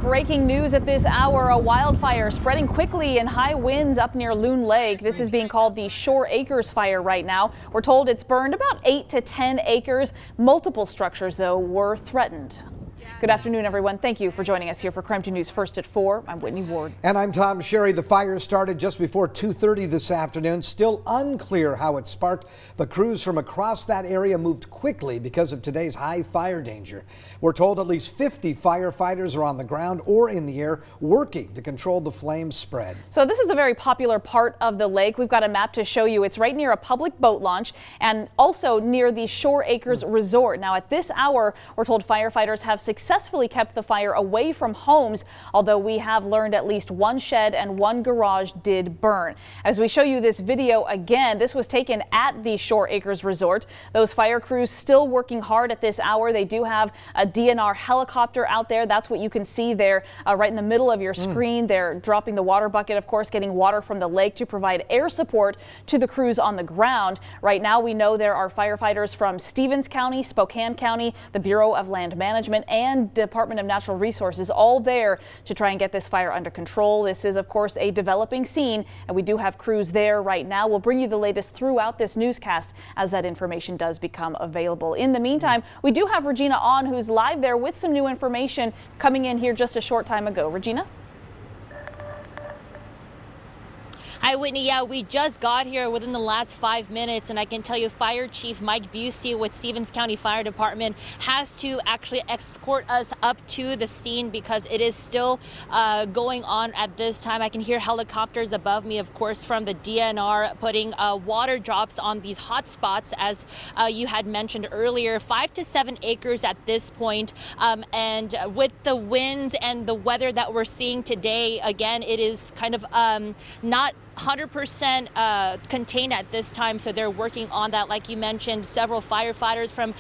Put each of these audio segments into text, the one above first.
Breaking news at this hour, a wildfire spreading quickly in high winds up near Loon Lake. This is being called the Shore Acres fire right now. We're told it's burned about 8 to 10 acres. Multiple structures, though, were threatened. Good afternoon, everyone. Thank you for joining us here for Crime 2 News First at 4. I'm Whitney Ward. And I'm Tom Sherry. The fire started just before 2:30 this afternoon. Still unclear how it sparked, but crews from across that area moved quickly because of today's high fire danger. We're told at least 50 firefighters are on the ground or in the air working to control the flames spread. So this is a very popular part of the lake. We've got a map to show you. It's right near a public boat launch and also near the Shore Acres Resort. Now at this hour, we're told firefighters have successfully kept the fire away from homes, although we have learned at least one shed and one garage did burn. As we show you this video again, this was taken at the Shore Acres Resort. Those fire crews still working hard at this hour. They do have a DNR helicopter out there. That's what you can see there right in the middle of your screen. They're dropping the water bucket, of course, getting water from the lake to provide air support to the crews on the ground. Right now, we know there are firefighters from Stevens County, Spokane County, the Bureau of Land Management, and Department of Natural Resources all there to try and get this fire under control. This is, of course, a developing scene, and we do have crews there right now. We'll bring you the latest throughout this newscast as that information does become available. In the meantime, we do have Regina on, who's live there with some new information coming in here just a short time ago. Regina? Hi, Whitney. Yeah, we just got here within the last 5 minutes, and I can tell you Fire Chief Mike Busey with Stevens County Fire Department has to actually escort us up to the scene because it is still going on at this time. I can hear helicopters above me, of course, from the DNR putting water drops on these hot spots, as you had mentioned earlier, 5 to 7 acres at this point. And with the winds and the weather that we're seeing today, again, it is kind of not 100% contained at this time, so they're working on that. Like you mentioned, several firefighters from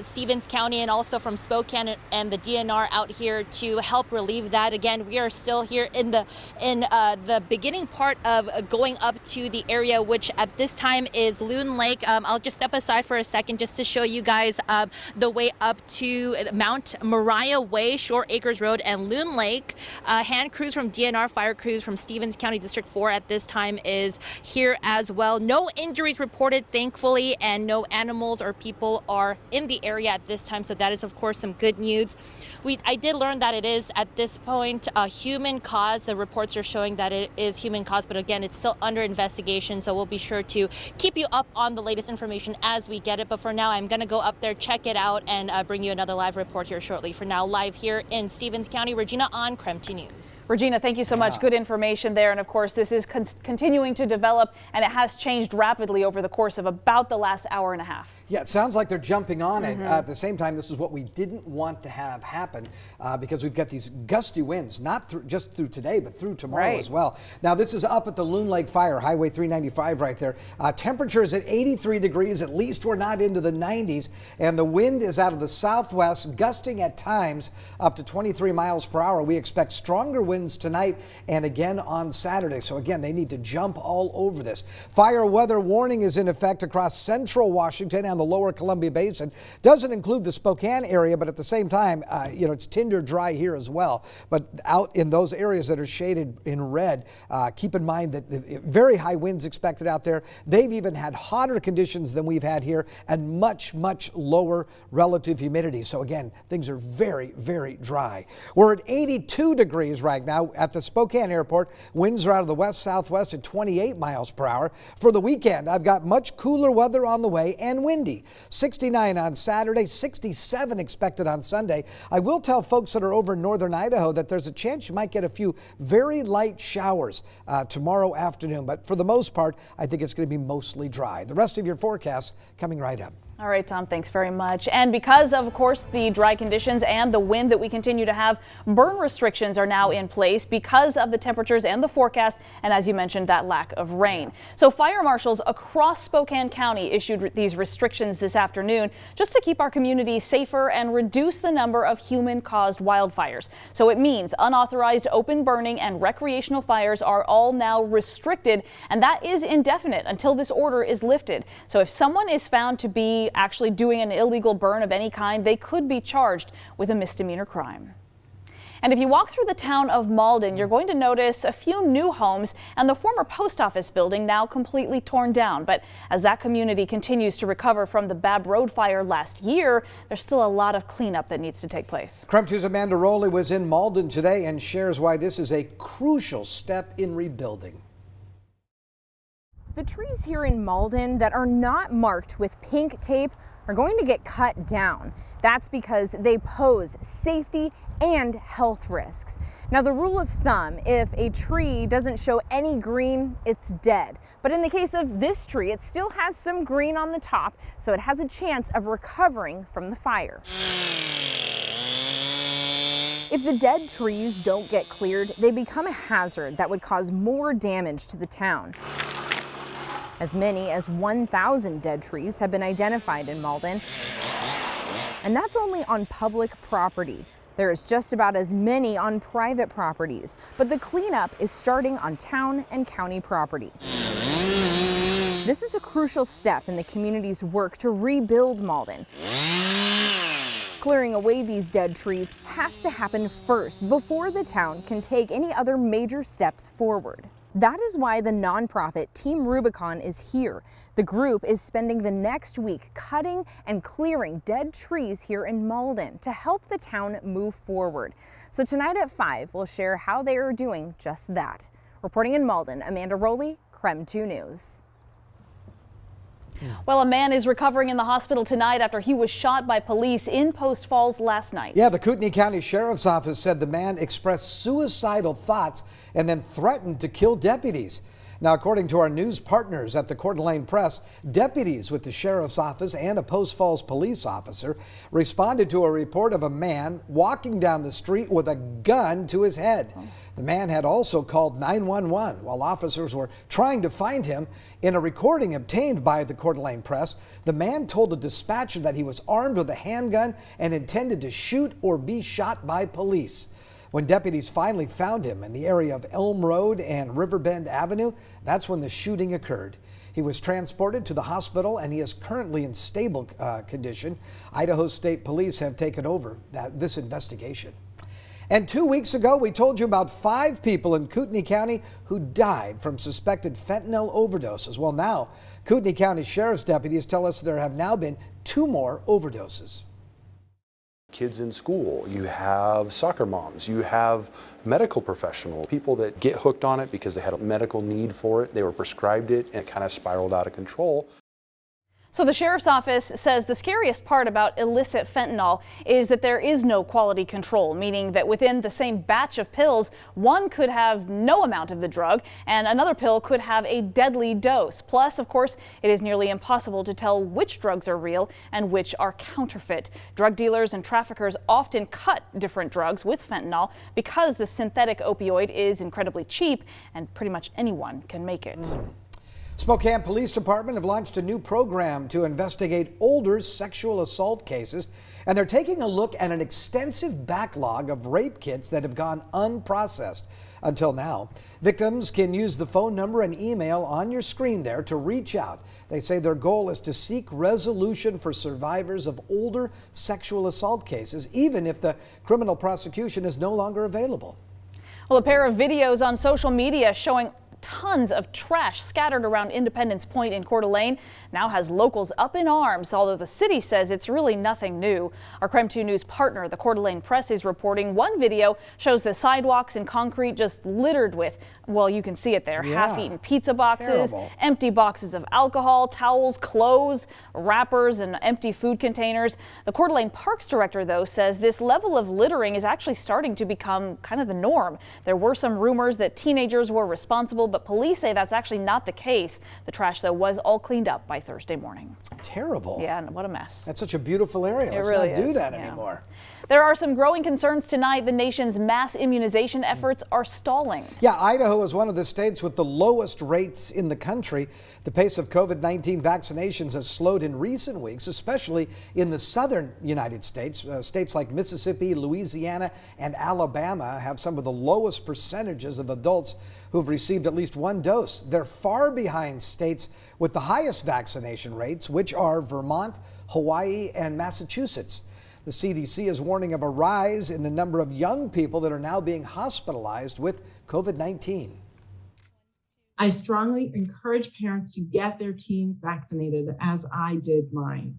Stevens County and also from Spokane and the DNR out here to help relieve that. Again, we are still here in the beginning part of going up to the area, which at this time is Loon Lake. I'll just step aside for a second just to show you guys the way up to Mount Moriah Way, Shore Acres Road, and Loon Lake. Hand crews from DNR, fire crews from Stevens County District 4 at this time is here as well. No injuries reported, thankfully, and no animals or people are in the area at this time, so that is of course some good news. I did learn that it is at this point a human cause. The reports are showing that it is human cause, but again, it's still under investigation, so we'll be sure to keep you up on the latest information as we get it. But for now, I'm going to go up there, check it out, and bring you another live report here shortly. For now, live here in Stevens County, Regina on Crime 2 News. Regina, thank you so much. Good information there. And of course, this is continuing to develop, and it has changed rapidly over the course of about the last hour and a half. Yeah, it sounds like they're jumping on it. At the same time, this is what we didn't want to have happen because we've got these gusty winds, not just through today, but through tomorrow as well. Now, this is up at the Loon Lake Fire, Highway 395 right there. Temperature is at 83 degrees. At least we're not into the 90s. And the wind is out of the southwest, gusting at times up to 23 miles per hour. We expect stronger winds tonight and again on Saturday. So again, they need to jump all over this. Fire weather warning is in effect across central Washington and the lower Columbia Basin. Doesn't include the Spokane area, but at the same time, it's tinder dry here as well. But out in those areas that are shaded in red, keep in mind that very high winds expected out there. They've even had hotter conditions than we've had here and much, much lower relative humidity. So again, things are very, very dry. We're at 82 degrees right now at the Spokane Airport. Winds are out of the west-southwest at 28 miles per hour. For the weekend, I've got much cooler weather on the way and windy. 69 on Saturday, 67 expected on Sunday. I will tell folks that are over in northern Idaho that there's a chance you might get a few very light showers tomorrow afternoon. But for the most part, I think it's going to be mostly dry. The rest of your forecast coming right up. All right, Tom, thanks very much. And because of course, the dry conditions and the wind that we continue to have, burn restrictions are now in place because of the temperatures and the forecast, and as you mentioned, that lack of rain. So fire marshals across Spokane County issued these restrictions this afternoon just to keep our community safer and reduce the number of human-caused wildfires. So it means unauthorized open burning and recreational fires are all now restricted, and that is indefinite until this order is lifted. So if someone is found to be actually doing an illegal burn of any kind, they could be charged with a misdemeanor crime. And if you walk through the town of Malden, you're going to notice a few new homes and the former post office building now completely torn down. But as that community continues to recover from the Babb Road fire last year, there's still a lot of cleanup that needs to take place. KREM 2's Amanda Rowley was in Malden today and shares why this is a crucial step in rebuilding. The trees here in Malden that are not marked with pink tape are going to get cut down. That's because they pose safety and health risks. Now, the rule of thumb, if a tree doesn't show any green, it's dead. But in the case of this tree, it still has some green on the top, so it has a chance of recovering from the fire. If the dead trees don't get cleared, they become a hazard that would cause more damage to the town. As many as 1,000 dead trees have been identified in Malden, and that's only on public property. There is just about as many on private properties, but the cleanup is starting on town and county property. This is a crucial step in the community's work to rebuild Malden. Clearing away these dead trees has to happen first before the town can take any other major steps forward. That is why the nonprofit Team Rubicon is here. The group is spending the next week cutting and clearing dead trees here in Malden to help the town move forward. So tonight at 5, we'll share how they are doing just that. Reporting in Malden, Amanda Rowley, KREM 2 News. Well, a man is recovering in the hospital tonight after he was shot by police in Post Falls last night. Yeah, the Kootenai County Sheriff's Office said the man expressed suicidal thoughts and then threatened to kill deputies. Now, according to our news partners at the Coeur d'Alene Press, deputies with the Sheriff's Office and a Post Falls police officer responded to a report of a man walking down the street with a gun to his head. The man had also called 911 while officers were trying to find him. In a recording obtained by the Coeur d'Alene Press, the man told a dispatcher that he was armed with a handgun and intended to shoot or be shot by police. When deputies finally found him in the area of Elm Road and Riverbend Avenue, that's when the shooting occurred. He was transported to the hospital and he is currently in stable condition. Idaho State Police have taken over this investigation. And 2 weeks ago, we told you about 5 people in Kootenai County who died from suspected fentanyl overdoses. Well, now, Kootenai County Sheriff's deputies tell us there have now been 2 more overdoses. Kids in school, you have soccer moms, you have medical professionals, people that get hooked on it because they had a medical need for it, they were prescribed it, and it kind of spiraled out of control. So the sheriff's office says the scariest part about illicit fentanyl is that there is no quality control, meaning that within the same batch of pills, one could have no amount of the drug and another pill could have a deadly dose. Plus, of course, it is nearly impossible to tell which drugs are real and which are counterfeit. Drug dealers and traffickers often cut different drugs with fentanyl because the synthetic opioid is incredibly cheap and pretty much anyone can make it. Spokane Police Department have launched a new program to investigate older sexual assault cases, and they're taking a look at an extensive backlog of rape kits that have gone unprocessed until now. Victims can use the phone number and email on your screen there to reach out. They say their goal is to seek resolution for survivors of older sexual assault cases, even if the criminal prosecution is no longer available. Well, a pair of videos on social media showing tons of trash scattered around Independence Point in Coeur d'Alene now has locals up in arms, although the city says it's really nothing new. Our KREM 2 News partner, the Coeur d'Alene Press, is reporting one video shows the sidewalks and concrete just littered with, well, you can see it there, half-eaten pizza boxes, empty boxes of alcohol, towels, clothes, wrappers, and empty food containers. The Coeur d'Alene Parks director, though, says this level of littering is actually starting to become kind of the norm. There were some rumors that teenagers were responsible, but police say that's actually not the case. The trash, though, was all cleaned up by Thursday morning. Terrible. Yeah, and what a mess. That's such a beautiful area. Let's really not do is, that anymore. There are some growing concerns tonight. The nation's mass immunization efforts are stalling. Yeah, Idaho is one of the states with the lowest rates in the country. The pace of COVID-19 vaccinations has slowed in recent weeks, especially in the southern United States. States like Mississippi, Louisiana, and Alabama have some of the lowest percentages of adults who've received at least 1 dose. They're far behind states with the highest vaccination rates, which are Vermont, Hawaii, and Massachusetts. The CDC is warning of a rise in the number of young people that are now being hospitalized with COVID-19. I strongly encourage parents to get their teens vaccinated, as I did mine.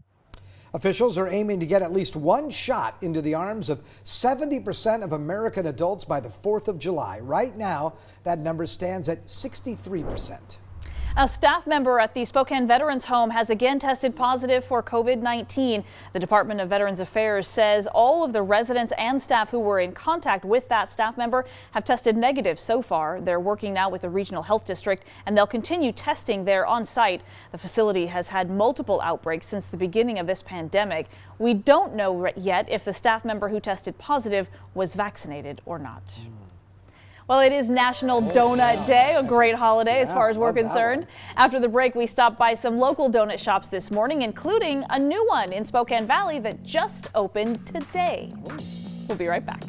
Officials are aiming to get at least one shot into the arms of 70% of American adults by the 4th of July. Right now, that number stands at 63%. A staff member at the Spokane Veterans Home has again tested positive for COVID-19. The Department of Veterans Affairs says all of the residents and staff who were in contact with that staff member have tested negative so far. They're working now with the regional health district, and they'll continue testing there on site. The facility has had multiple outbreaks since the beginning of this pandemic. We don't know yet if the staff member who tested positive was vaccinated or not. Well, it is National Donut Day, a great holiday as far as we're concerned. After the break, we stopped by some local donut shops this morning, including a new one in Spokane Valley that just opened today. We'll be right back.